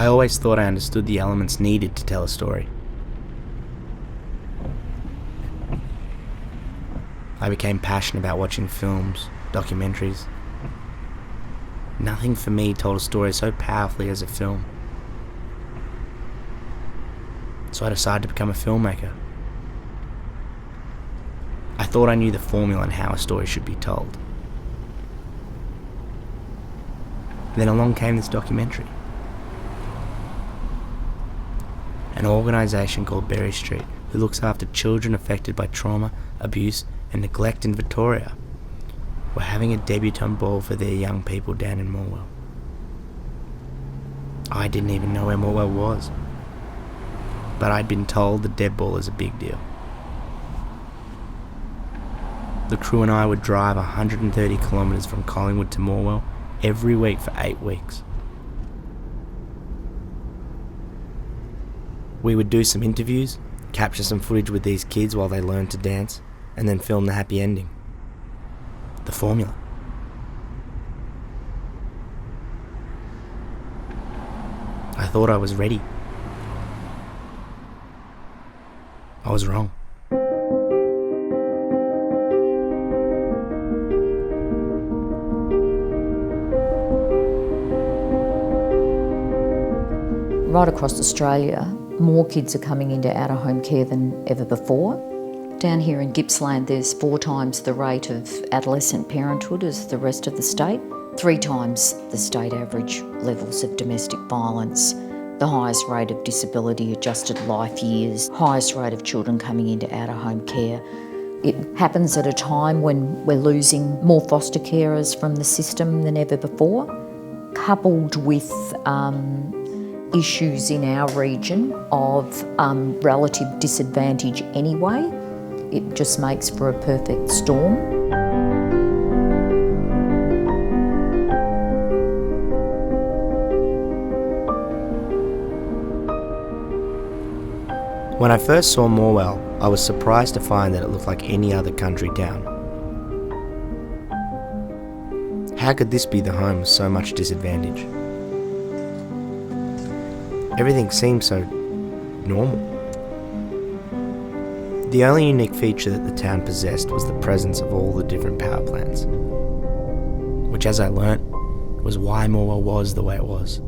I always thought I understood the elements needed to tell a story. I became passionate about watching films, documentaries. Nothing for me told a story so powerfully as a film. So I decided to become a filmmaker. I thought I knew the formula on how a story should be told. Then along came this documentary. An organisation called Berry Street, who looks after children affected by trauma, abuse and neglect in Victoria, were having a debutante ball for their young people down in Morwell. I didn't even know where Morwell was, but I'd been told the Deb Ball is a big deal. The crew and I would drive 130 kilometres from Collingwood to Morwell every week for 8 weeks. We would do some interviews, capture some footage with these kids while they learned to dance, and then film the happy ending. The formula. I thought I was ready. I was wrong. Right across Australia, more kids are coming into out-of-home care than ever before. Down here in Gippsland, there's 4 times the rate of adolescent parenthood as the rest of the state, 3 times the state average levels of domestic violence, the highest rate of disability-adjusted life years, highest rate of children coming into out-of-home care. It happens at a time when we're losing more foster carers from the system than ever before, coupled with issues in our region of relative disadvantage anyway. It just makes for a perfect storm. When I first saw Morwell, I was surprised to find that it looked like any other country town. How could this be the home of so much disadvantage? Everything seemed so normal. The only unique feature that the town possessed was the presence of all the different power plants, which, as I learnt, was why Morwell was the way it was.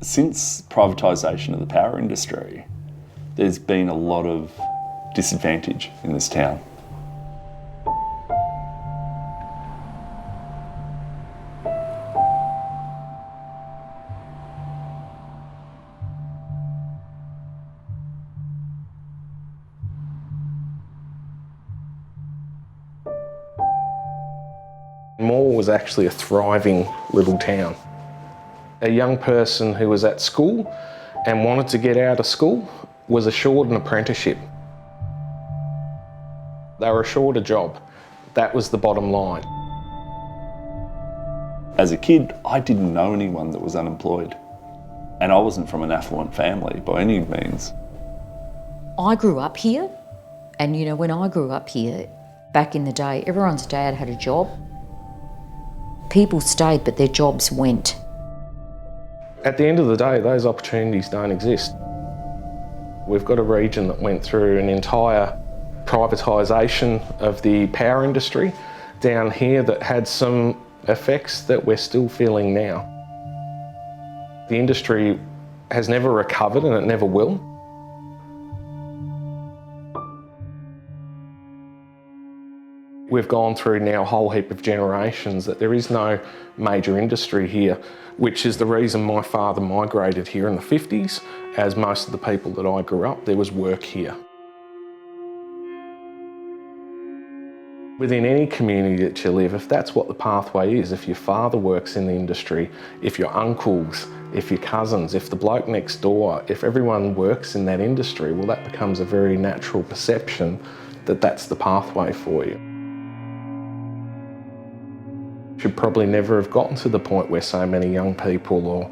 Since privatisation of the power industry, there's been a lot of disadvantage in this town. Morwell was actually a thriving little town. A young person who was at school and wanted to get out of school was assured an apprenticeship. They were assured a job. That was the bottom line. As a kid, I didn't know anyone that was unemployed. And I wasn't from an affluent family by any means. I grew up here, and you know, when I grew up here, back in the day, everyone's dad had a job. People stayed, but their jobs went. At the end of the day, those opportunities don't exist. We've got a region that went through an entire privatisation of the power industry down here that had some effects that we're still feeling now. The industry has never recovered and it never will. We've gone through now a whole heap of generations that there is no major industry here, which is the reason my father migrated here in the 50s. As most of the people that I grew up, there was work here. Within any community that you live, if that's what the pathway is, if your father works in the industry, if your uncles, if your cousins, if the bloke next door, if everyone works in that industry, well, that becomes a very natural perception that that's the pathway for you. Should probably never have gotten to the point where so many young people or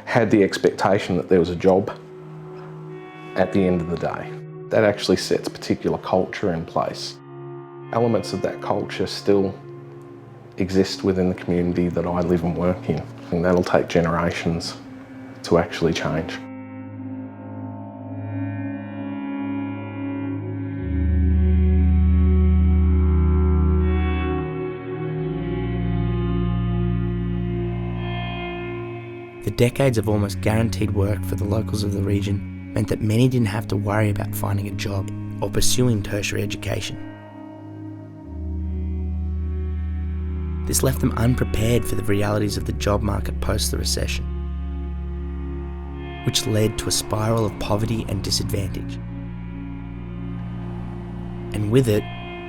had the expectation that there was a job at the end of the day. That actually sets particular culture in place. Elements of that culture still exist within the community that I live and work in. And that'll take generations to actually change. The decades of almost guaranteed work for the locals of the region meant that many didn't have to worry about finding a job or pursuing tertiary education. This left them unprepared for the realities of the job market post the recession, which led to a spiral of poverty and disadvantage. And with it,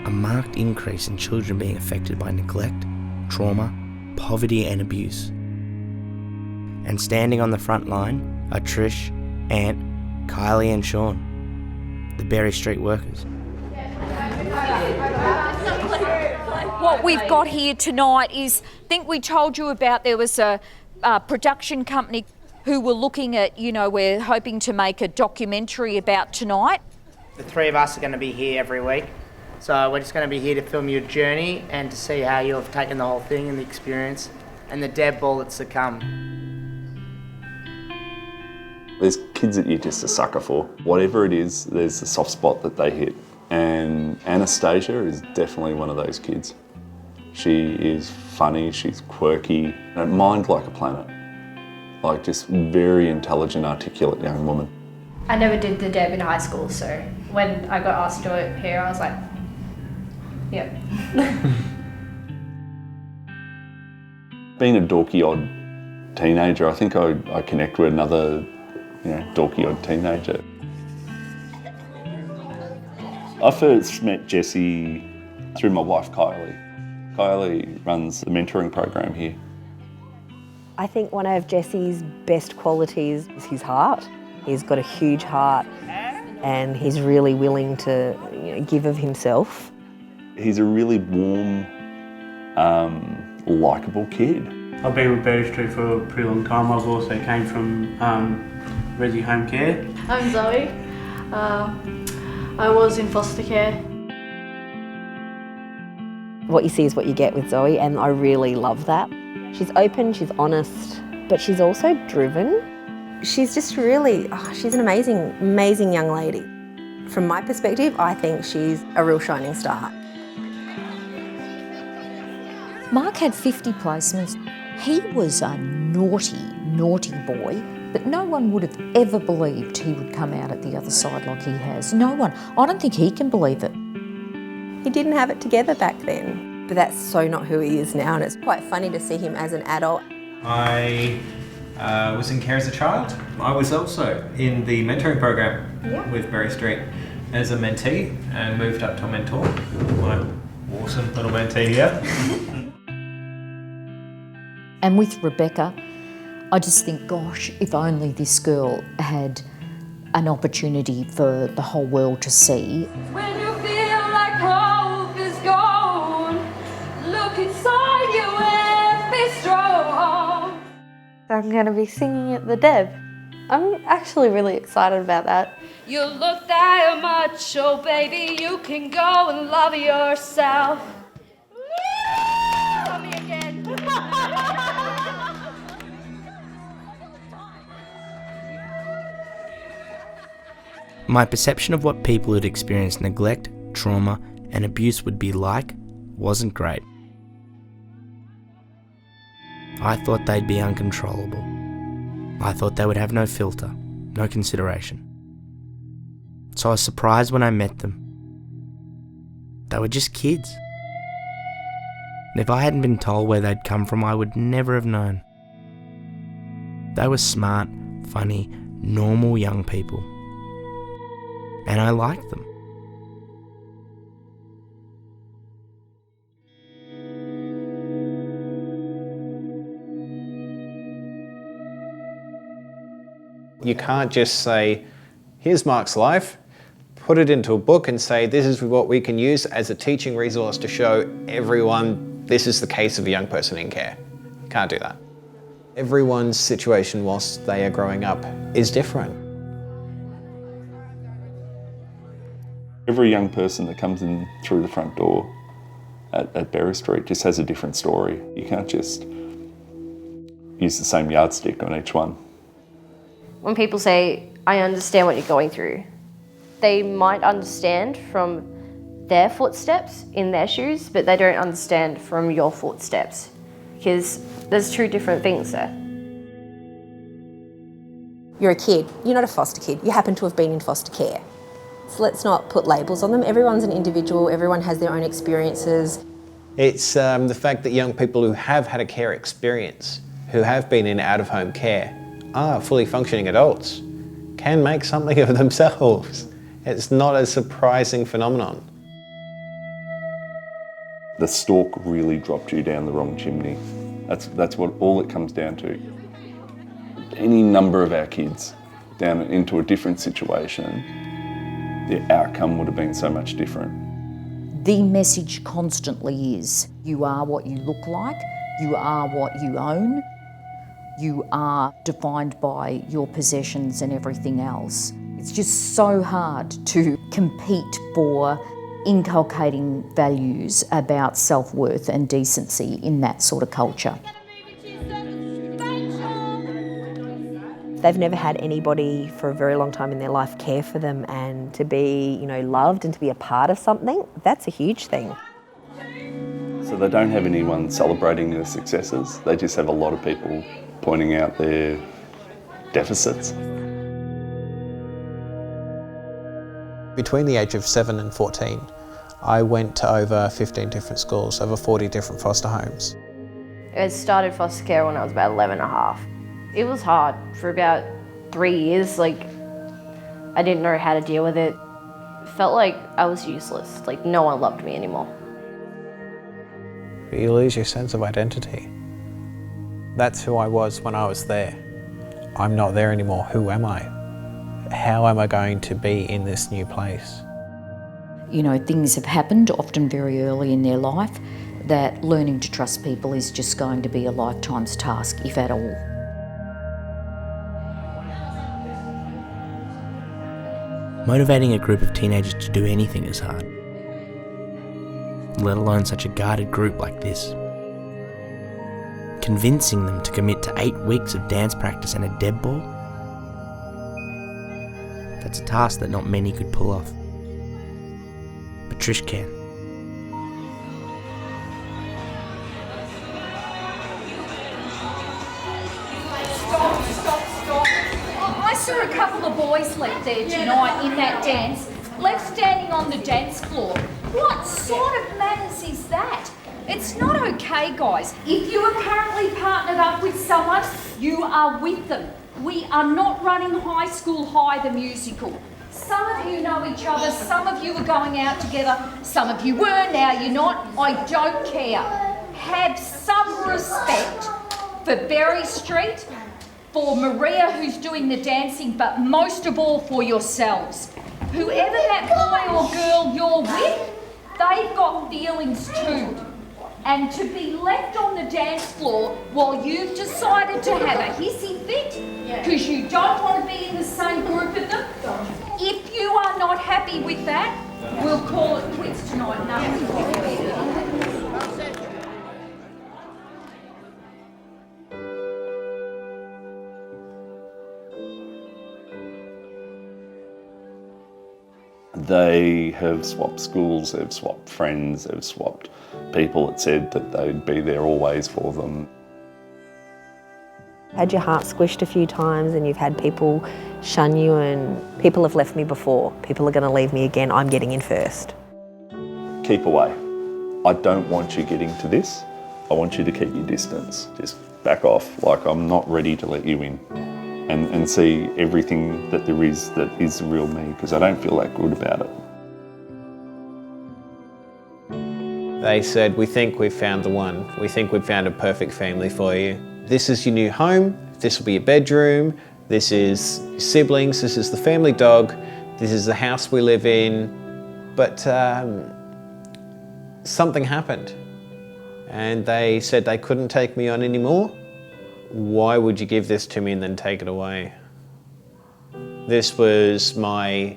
a marked increase in children being affected by neglect, trauma, poverty and abuse. And standing on the front line are Trish, Ant, Kylie and Sean, the Berry Street workers. What we've got here tonight is, I think we told you about, there was a production company who were looking at, we're hoping to make a documentary about tonight. The three of us are going to be here every week. So we're just going to be here to film your journey and to see how you've taken the whole thing and the experience and the Deb Ball that's to come. There's kids that you're just a sucker for. Whatever it is, there's a soft spot that they hit. And Anastasia is definitely one of those kids. She is funny, she's quirky, and mind like a planet. Like just very intelligent, articulate young woman. I never did the Deb in high school, so when I got asked to do it here, I was like, yep. Being a dorky odd teenager, I think I connect with another dorky odd teenager. I first met Jessie through my wife Kylie. Kylie runs the mentoring program here. I think one of Jesse's best qualities is his heart. He's got a huge heart and he's really willing to give of himself. He's a really warm, likeable kid. I've been with Berry Street for a pretty long time. I've also came from Resi Home Care. I'm Zoe. I was in foster care. What you see is what you get with Zoe, and I really love that. She's open, she's honest, but she's also driven. She's just really, she's an amazing young lady. From my perspective, I think she's a real shining star. Mark had 50 placements. He was a naughty boy, but no one would have ever believed he would come out at the other side like he has. No one. I don't think he can believe it. He didn't have it together back then, but that's so not who he is now, and it's quite funny to see him as an adult. I was in care as a child. I was also in the mentoring program with Berry Street as a mentee and moved up to a mentor. My awesome little mentee here. And with Rebecca, I just think, gosh, if only this girl had an opportunity for the whole world to see. When you feel like hope is gone, look inside you and be strong. I'm going to be singing at the Deb. I'm actually really excited about that. You look that much, oh baby, you can go and love yourself. Love me again. My perception of what people who'd experienced neglect, trauma and abuse would be like wasn't great. I thought they'd be uncontrollable. I thought they would have no filter, no consideration. So I was surprised when I met them. They were just kids. And if I hadn't been told where they'd come from, I would never have known. They were smart, funny, normal young people. And I liked them. You can't just say, here's Mark's life, put it into a book and say, this is what we can use as a teaching resource to show everyone this is the case of a young person in care. You can't do that. Everyone's situation whilst they are growing up is different. Every young person that comes in through the front door at Berry Street just has a different story. You can't just use the same yardstick on each one. When people say, I understand what you're going through, they might understand from their footsteps in their shoes, but they don't understand from your footsteps, because there's two different things there. You're a kid, you're not a foster kid, you happen to have been in foster care. So let's not put labels on them. Everyone's an individual, everyone has their own experiences. It's the fact that young people who have had a care experience, who have been in out-of-home care, are fully functioning adults, can make something of themselves. It's not a surprising phenomenon. The stalk really dropped you down the wrong chimney. That's what all it comes down to. Any number of our kids down into a different situation, the outcome would have been so much different. The message constantly is, you are what you look like, you are what you own, you are defined by your possessions and everything else. It's just so hard to compete for inculcating values about self-worth and decency in that sort of culture. They've never had anybody for a very long time in their life care for them, and to be, loved and to be a part of something, that's a huge thing. So they don't have anyone celebrating their successes. They just have a lot of people pointing out their deficits. Between the age of 7 and 14, I went to over 15 different schools, over 40 different foster homes. I started foster care when I was about 11 and a half. It was hard for about 3 years. I didn't know how to deal with it. Felt like I was useless, like no one loved me anymore. You lose your sense of identity. That's who I was when I was there. I'm not there anymore. Who am I? How am I going to be in this new place? Things have happened, often very early in their life, that learning to trust people is just going to be a lifetime's task, if at all. Motivating a group of teenagers to do anything is hard, let alone such a guarded group like this. Convincing them to commit to 8 weeks of dance practice and a Deb Ball? That's a task that not many could pull off. But Trish can. Stop. I saw a couple of boys left there tonight in that dance, left standing on the dance floor. What sort of manners is that? It's not okay, guys. If you are currently partnered up with someone, you are with them. We are not running High School High, the musical. Some of you know each other, some of you are going out together, some of you were, now you're not. I don't care. Have some respect for Berry Street, for Maria who's doing the dancing, but most of all for yourselves. Whoever that boy or girl you're with, they've got feelings too. And to be left on the dance floor while you've decided to have a hissy fit because you don't want to be in the same group of them, if you are not happy with that, we'll call it quits tonight. They have swapped schools, they've swapped friends, they've swapped people that said that they'd be there always for them. Had your heart squished a few times and you've had people shun you, and people have left me before, people are going to leave me again, I'm getting in first. Keep away. I don't want you getting to this. I want you to keep your distance. Just back off, like I'm not ready to let you in. And see everything that there is that is the real me, because I don't feel that good about it. They said, we think we've found the one. We think we've found a perfect family for you. This is your new home. This will be your bedroom. This is your siblings. This is the family dog. This is the house we live in. But something happened. And they said they couldn't take me on anymore. Why would you give this to me and then take it away? This was my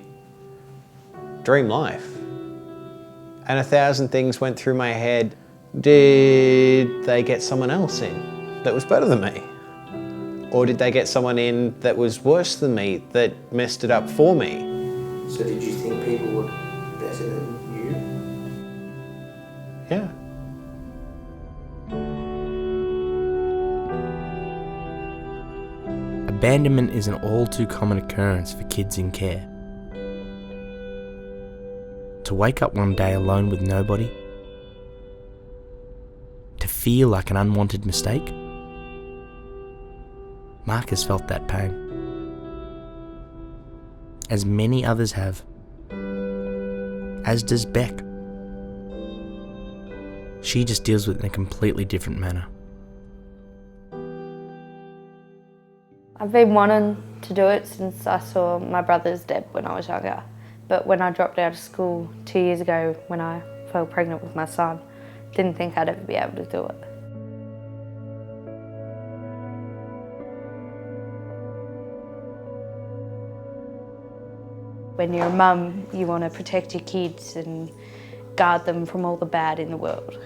dream life. And 1,000 things went through my head. Did they get someone else in that was better than me? Or did they get someone in that was worse than me, that messed it up for me? So did you think people were better than you? Yeah. Abandonment is an all too common occurrence for kids in care. To wake up one day alone with nobody, to feel like an unwanted mistake. Mark has felt that pain, as many others have, as does Beck. She just deals with it in a completely different manner. I've been wanting to do it since I saw my brother's Deb when I was younger. But when I dropped out of school 2 years ago when I fell pregnant with my son, didn't think I'd ever be able to do it. When you're a mum, you want to protect your kids and guard them from all the bad in the world.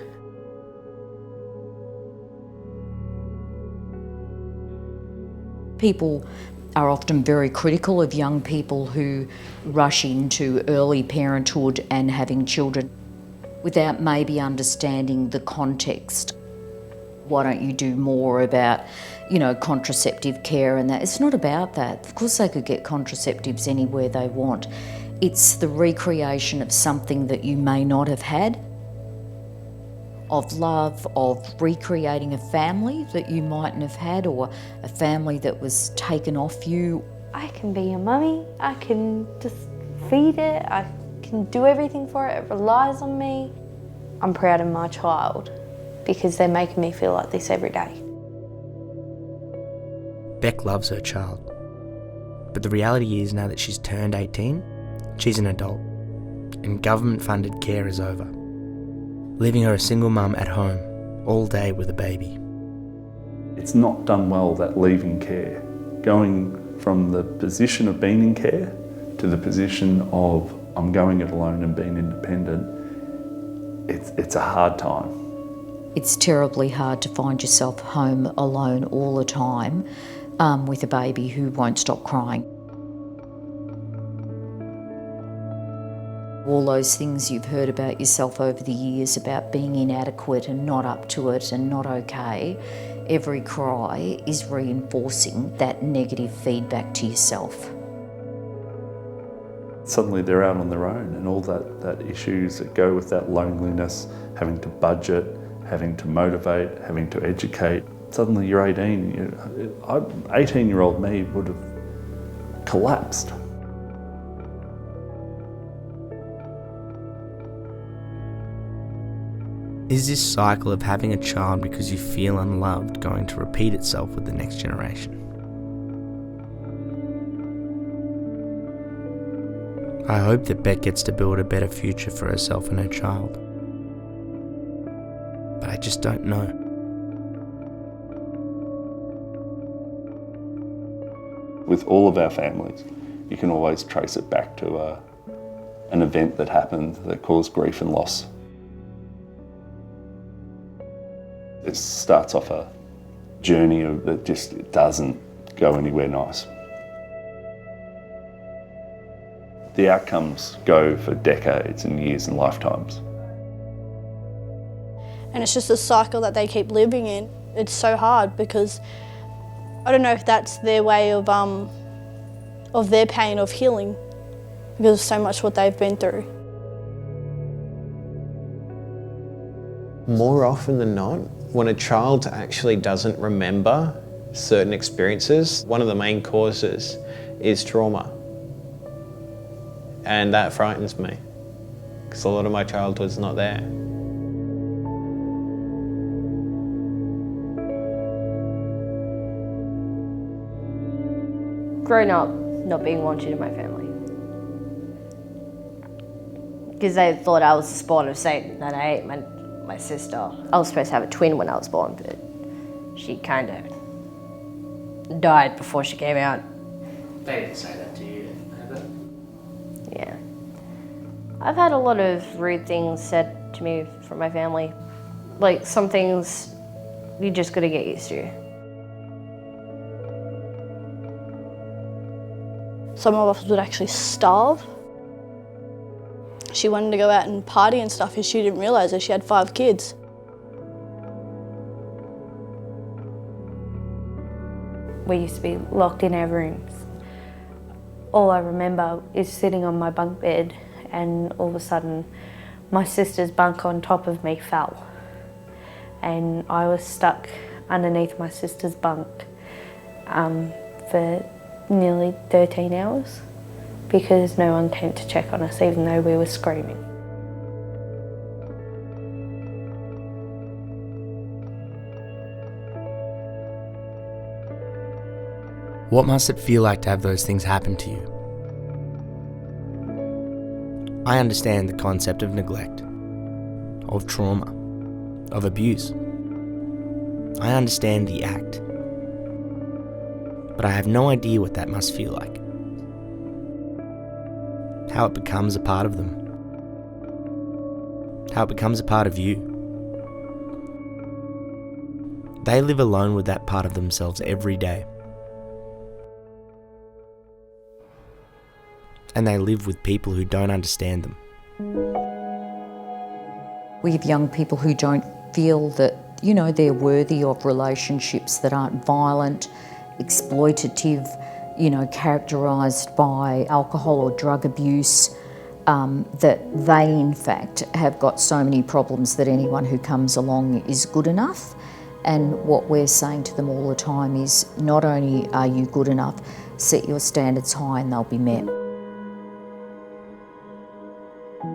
People are often very critical of young people who rush into early parenthood and having children without maybe understanding the context. Why don't you do more about, contraceptive care and that? It's not about that. Of course they could get contraceptives anywhere they want. It's the recreation of something that you may not have had, of love, of recreating a family that you mightn't have had, or a family that was taken off you. I can be a mummy, I can just feed it, I can do everything for it, it relies on me. I'm proud of my child because they're making me feel like this every day. Beck loves her child, but the reality is now that she's turned 18, she's an adult, and government-funded care is over, leaving her a single mum at home all day with a baby. It's not done well, that leaving care, going from the position of being in care to the position of I'm going it alone and being independent. It's a hard time. It's terribly hard to find yourself home alone all the time with a baby who won't stop crying. All those things you've heard about yourself over the years about being inadequate and not up to it and not okay, every cry is reinforcing that negative feedback to yourself. Suddenly they're out on their own, and all that issues that go with that loneliness, having to budget, having to motivate, having to educate. Suddenly you're 18, 18-year-old me would have collapsed. Is this cycle of having a child because you feel unloved going to repeat itself with the next generation? I hope that Beck gets to build a better future for herself and her child. But I just don't know. With all of our families, you can always trace it back to an event that happened that caused grief and loss. It starts off a journey that just doesn't go anywhere nice. The outcomes go for decades and years and lifetimes. And it's just a cycle that they keep living in. It's so hard because I don't know if that's their way of their pain of healing because of so much what they've been through. More often than not, when a child actually doesn't remember certain experiences, one of the main causes is trauma. And that frightens me, because a lot of my childhood's not there. Grown up not being wanted in my family. Because they thought I was the spawn of Satan, and I ate my sister. I was supposed to have a twin when I was born, but she kind of died before she came out. They didn't say that to you, have they? Yeah. I've had a lot of rude things said to me from my family. Like, some things you just got to get used to. Some of us would actually starve. She wanted to go out and party and stuff, and she didn't realise that she had 5 kids. We used to be locked in our rooms. All I remember is sitting on my bunk bed and all of a sudden my sister's bunk on top of me fell and I was stuck underneath my sister's bunk for nearly 13 hours because no one came to check on us even though we were screaming. What must it feel like to have those things happen to you? I understand the concept of neglect, of trauma, of abuse. I understand the act, but I have no idea what that must feel like. How it becomes a part of them. How it becomes a part of you. They live alone with that part of themselves every day. And they live with people who don't understand them. We have young people who don't feel that, they're worthy of relationships that aren't violent, exploitative, characterised by alcohol or drug abuse, that they in fact have got so many problems that anyone who comes along is good enough. And what we're saying to them all the time is not only are you good enough, set your standards high and they'll be met.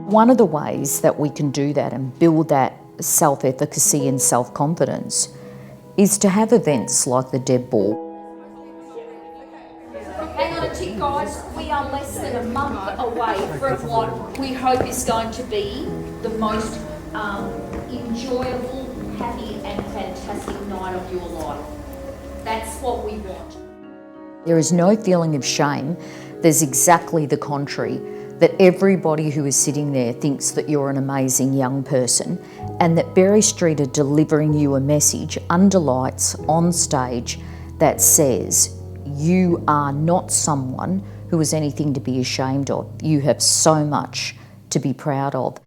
One of the ways that we can do that and build that self-efficacy and self-confidence is to have events like the Deb Ball. Hang on a tick, guys. We are less than a month away from what we hope is going to be the most enjoyable, happy and fantastic night of your life. That's what we want. There is no feeling of shame. There's exactly the contrary, that everybody who is sitting there thinks that you're an amazing young person and that Berry Street are delivering you a message under lights on stage that says you are not someone who is anything to be ashamed of. You have so much to be proud of.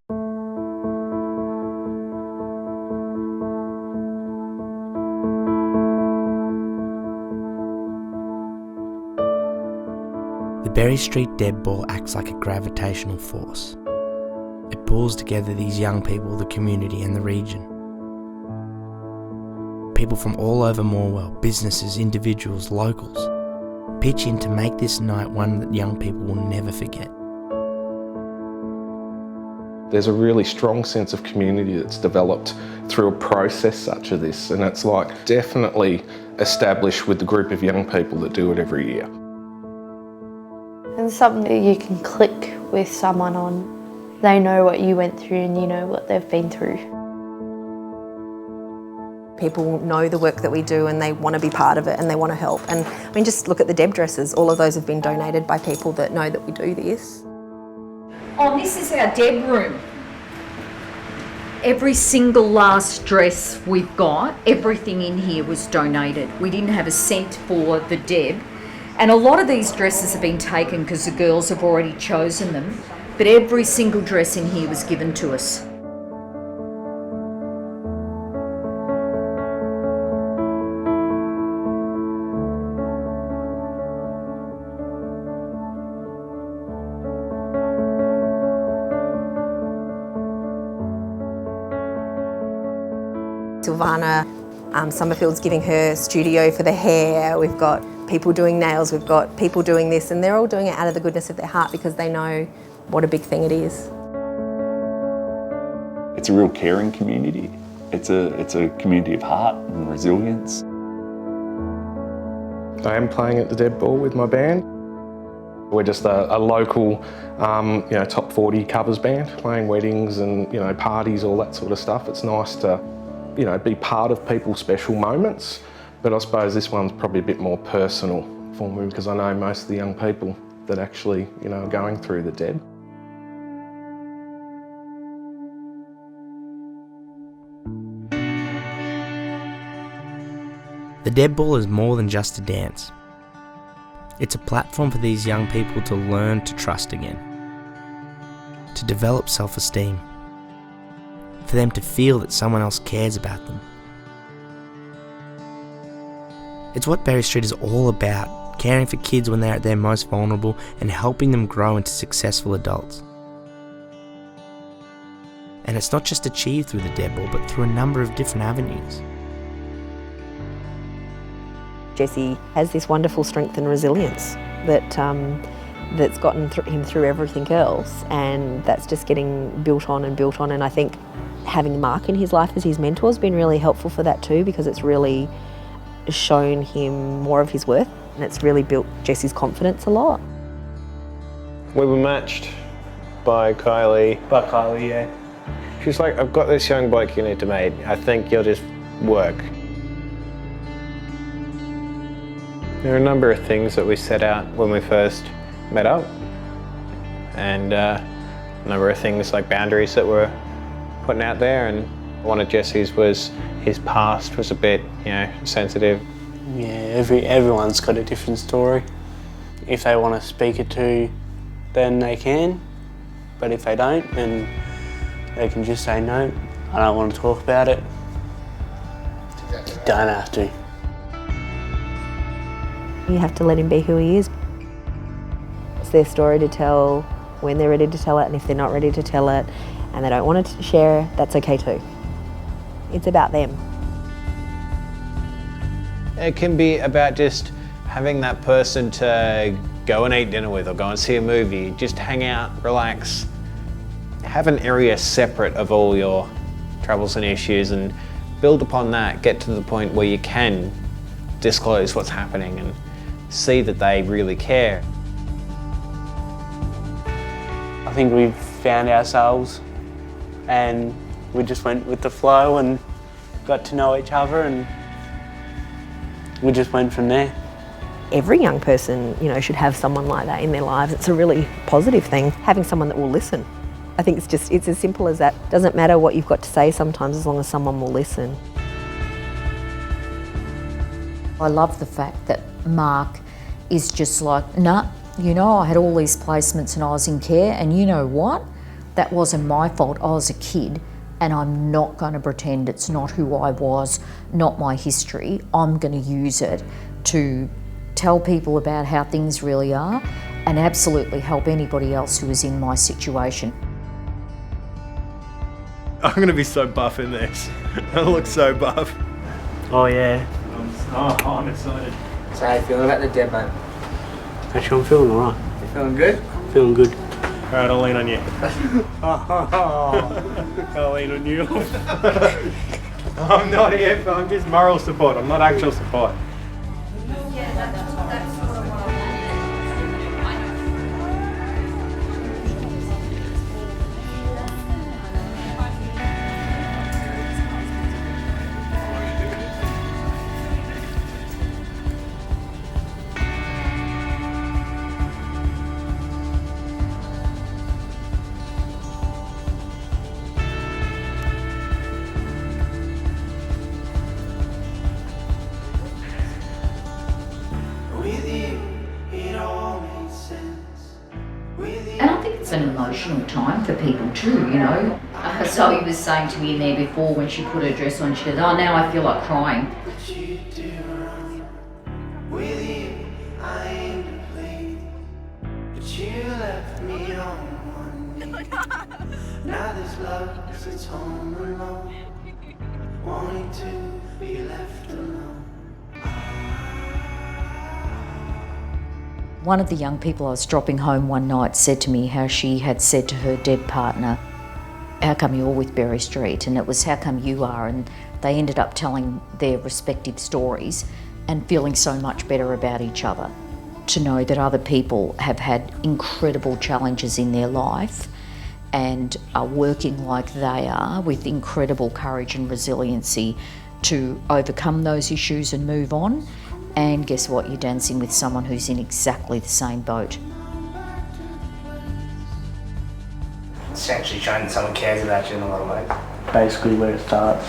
The Berry Street Deb Ball acts like a gravitational force. It pulls together these young people, the community and the region. People from all over Morwell, businesses, individuals, locals, pitch in to make this night one that young people will never forget. There's a really strong sense of community that's developed through a process such as this, and it's definitely established with the group of young people that do it every year. And something that you can click with someone on. They know what you went through and you know what they've been through. People know the work that we do and they want to be part of it and they want to help. And just look at the Deb dresses. All of those have been donated by people that know that we do this. Oh, this is our Deb room. Every single last dress we've got, everything in here was donated. We didn't have a cent for the Deb. And a lot of these dresses have been taken because the girls have already chosen them, but every single dress in here was given to us. Silvana Summerfield's giving her studio for the hair. We've got people doing nails, we've got people doing this, and they're all doing it out of the goodness of their heart because they know what a big thing it is. It's a real caring community. It's a community of heart and resilience. I am playing at the Deb Ball with my band. We're just a local, top 40 covers band, playing weddings and parties, all that sort of stuff. It's nice to be part of people's special moments, but I suppose this one's probably a bit more personal for me because I know most of the young people that actually are going through the Deb. The Deb Ball is more than just a dance. It's a platform for these young people to learn to trust again, to develop self-esteem, for them to feel that someone else cares about them. It's what Berry Street is all about, caring for kids when they're at their most vulnerable and helping them grow into successful adults. And it's not just achieved through the Deb Ball, but through a number of different avenues. Jessie has this wonderful strength and resilience that's gotten him through everything else, and that's just getting built on and built on. And I think having Mark in his life as his mentor has been really helpful for that too, because it's really shown him more of his worth, and it's really built Jessie's confidence a lot. We were matched by Kylie. By Kylie, yeah. She's like, I've got this young bloke you need to meet. I think you'll just work. There are a number of things that we set out when we first met up, and a number of things like boundaries that we're putting out there, and one of Jesse's was his past was a bit, sensitive. Yeah, everyone's got a different story. If they want to speak it to, then they can, but if they don't, then they can just say no, I don't want to talk about it. You don't have to. You have to let him be who he is. It's their story to tell when they're ready to tell it, and if they're not ready to tell it and they don't want to share, that's okay too. It's about them. It can be about just having that person to go and eat dinner with or go and see a movie, just hang out, relax. Have an area separate of all your troubles and issues and build upon that, get to the point where you can disclose what's happening and see that they really care. I think we've found ourselves and we just went with the flow and got to know each other, and we just went from there. Every young person, should have someone like that in their lives. It's a really positive thing, having someone that will listen. I think it's as simple as that. It doesn't matter what you've got to say sometimes, as long as someone will listen. I love the fact that Mark is just like, nah, I had all these placements and I was in care, and you know what? That wasn't my fault. I was a kid, and I'm not going to pretend it's not who I was, not my history. I'm going to use it to tell people about how things really are and absolutely help anybody else who is in my situation. I'm going to be so buff in this. I look so buff. Oh yeah. I'm excited. So how you feeling about the Deb, mate? Actually, I'm feeling alright. You feeling good? Feeling good. Alright, I'll lean on you. I'll lean on you. I'm not here, I'm just moral support. I'm not actual support. And I think it's an emotional time for people too, Zoe was saying to me in there before when she put her dress on, she goes, oh, now I feel like crying. One of the young people I was dropping home one night said to me how she had said to her Deb partner, how come you're with Berry Street? And it was, how come you are? And they ended up telling their respective stories and feeling so much better about each other. To know that other people have had incredible challenges in their life and are working like they are with incredible courage and resiliency to overcome those issues and move on. And guess what? You're dancing with someone who's in exactly the same boat. It's actually showing that someone cares about you in a lot of ways. Basically where it starts.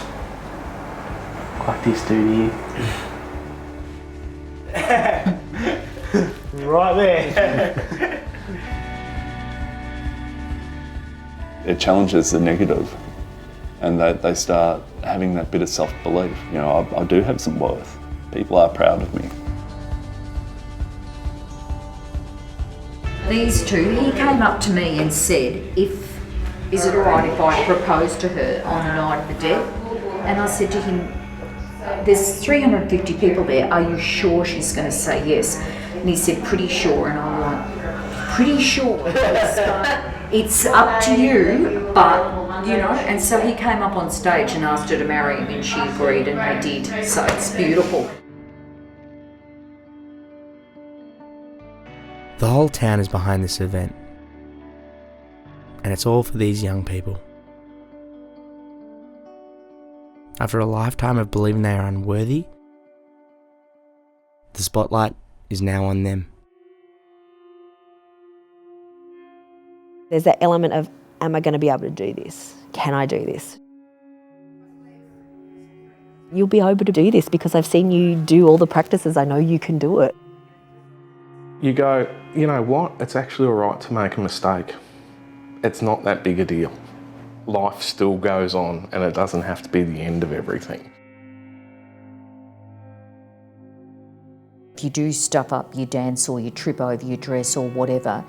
Like this dude here. Right there. It challenges the negative, and they start having that bit of self-belief. You know, I do have some worth. People are proud of me. These two, he came up to me and said, is it all right if I propose to her on the night of the death? And I said to him, there's 350 people there, are you sure she's going to say yes? And he said, pretty sure. And I'm like, pretty sure? It's up to you, but, you know. And so he came up on stage and asked her to marry him, and she agreed, and they did. So it's beautiful. The whole town is behind this event, and it's all for these young people. After a lifetime of believing they are unworthy, the spotlight is now on them. There's that element of, am I going to be able to do this? Can I do this? You'll be able to do this because I've seen you do all the practices. I know you can do it. You go, you know what, it's actually all right to make a mistake. It's not that big a deal. Life still goes on, and it doesn't have to be the end of everything. If you do stuff up your dance or you trip over your dress or whatever,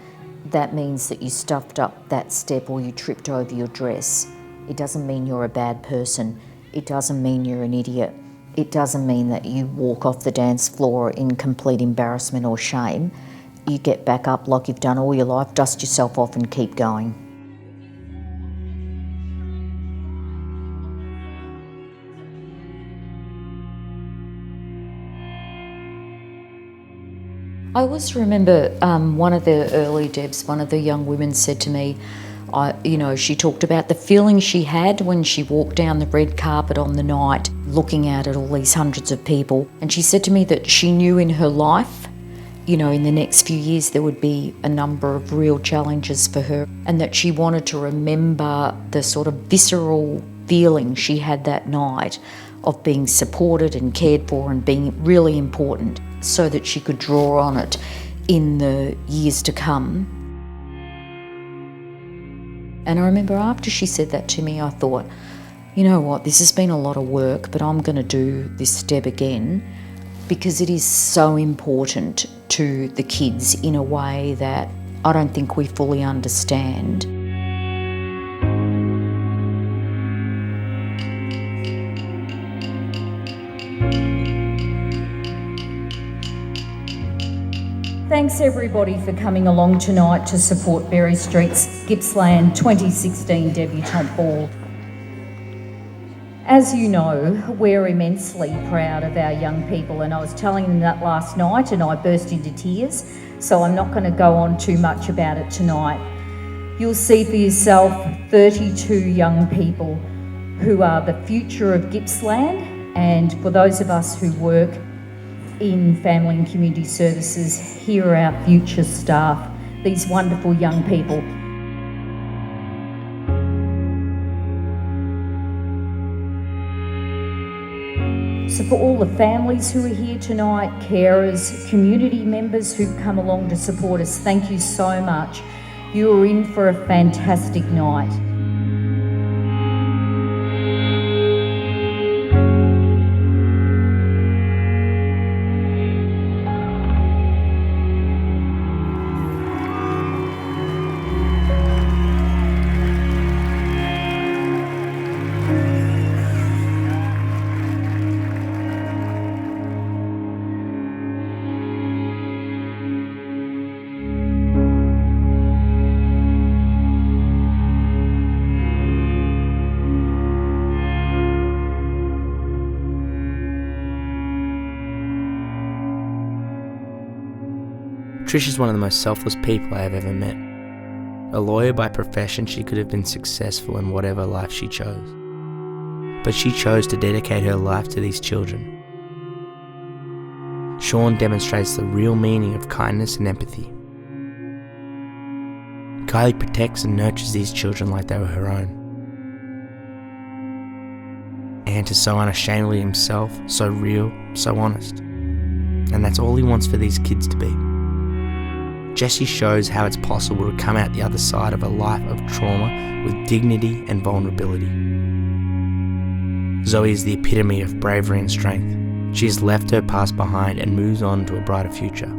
that means that you stuffed up that step or you tripped over your dress. It doesn't mean you're a bad person. It doesn't mean you're an idiot. It doesn't mean that you walk off the dance floor in complete embarrassment or shame. You get back up like you've done all your life, dust yourself off and keep going. I always remember one of the early Debs, one of the young women said to me, she talked about the feeling she had when she walked down the red carpet on the night, looking out at all these hundreds of people. And she said to me that she knew in her life, in the next few years there would be a number of real challenges for her, and that she wanted to remember the sort of visceral feeling she had that night of being supported and cared for and being really important, so that she could draw on it in the years to come. And I remember after she said that to me, I thought, you know what, this has been a lot of work, but I'm going to do this step again because it is so important to the kids in a way that I don't think we fully understand. Thanks everybody for coming along tonight to support Berry Street's Gippsland 2016 Debutante Ball. As you know, we're immensely proud of our young people, and I was telling them that last night and I burst into tears, so I'm not going to go on too much about it tonight. You'll see for yourself 32 young people who are the future of Gippsland, and for those of us who work in family and community services, here are our future staff, these wonderful young people. So for all the families who are here tonight, carers, community members who've come along to support us, thank you so much. You are in for a fantastic night. Trish is one of the most selfless people I have ever met. A lawyer by profession, she could have been successful in whatever life she chose. But she chose to dedicate her life to these children. Sean demonstrates the real meaning of kindness and empathy. Kylie protects and nurtures these children like they were her own. Ant is so unashamedly himself, so real, so honest. And that's all he wants for these kids to be. Jessie shows how it's possible to come out the other side of a life of trauma with dignity and vulnerability. Zoe is the epitome of bravery and strength. She has left her past behind and moves on to a brighter future.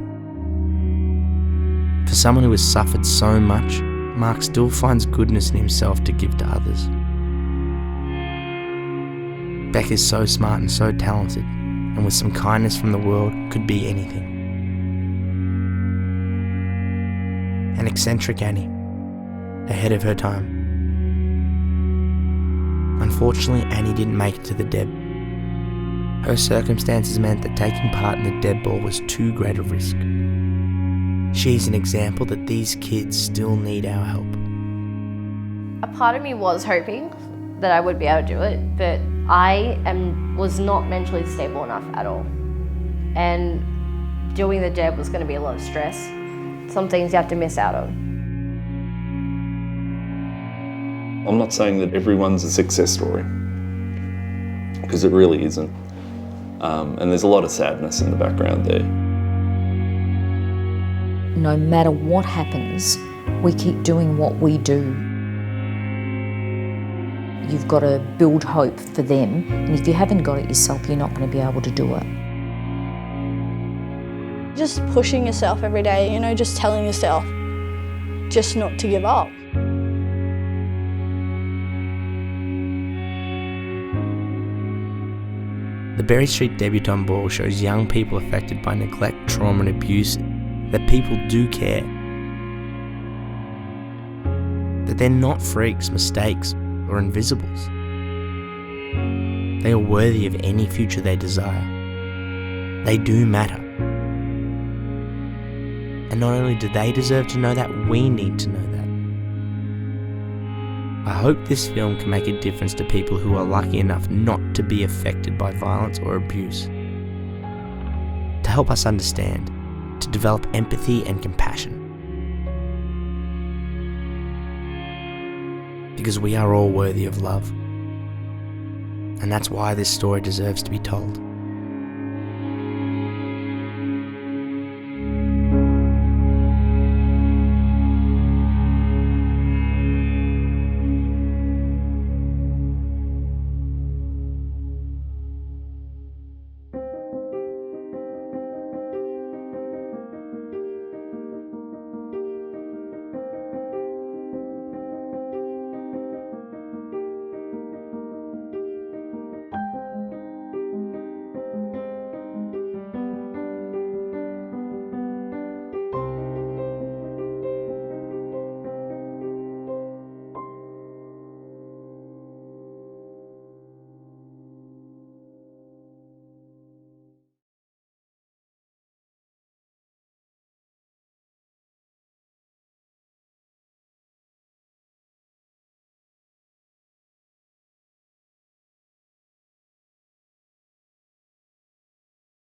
For someone who has suffered so much, Mark still finds goodness in himself to give to others. Beck is so smart and so talented, and with some kindness from the world, could be anything. An eccentric Annie, ahead of her time. Unfortunately, Annie didn't make it to the Deb. Her circumstances meant that taking part in the Deb Ball was too great a risk. She's an example that these kids still need our help. A part of me was hoping that I would be able to do it, but was not mentally stable enough at all. And doing the Deb was going to be a lot of stress. Some things you have to miss out on. I'm not saying that everyone's a success story, because it really isn't. And there's a lot of sadness in the background there. No matter what happens, we keep doing what we do. You've got to build hope for them, and if you haven't got it yourself, you're not going to be able to do it. Just pushing yourself every day, you know, just telling yourself just not to give up. The Berry Street Debutante Ball shows young people affected by neglect, trauma and abuse that people do care. That they're not freaks, mistakes or invisibles. They are worthy of any future they desire. They do matter. And not only do they deserve to know that, we need to know that. I hope this film can make a difference to people who are lucky enough not to be affected by violence or abuse. To help us understand, to develop empathy and compassion. Because we are all worthy of love. And that's why this story deserves to be told.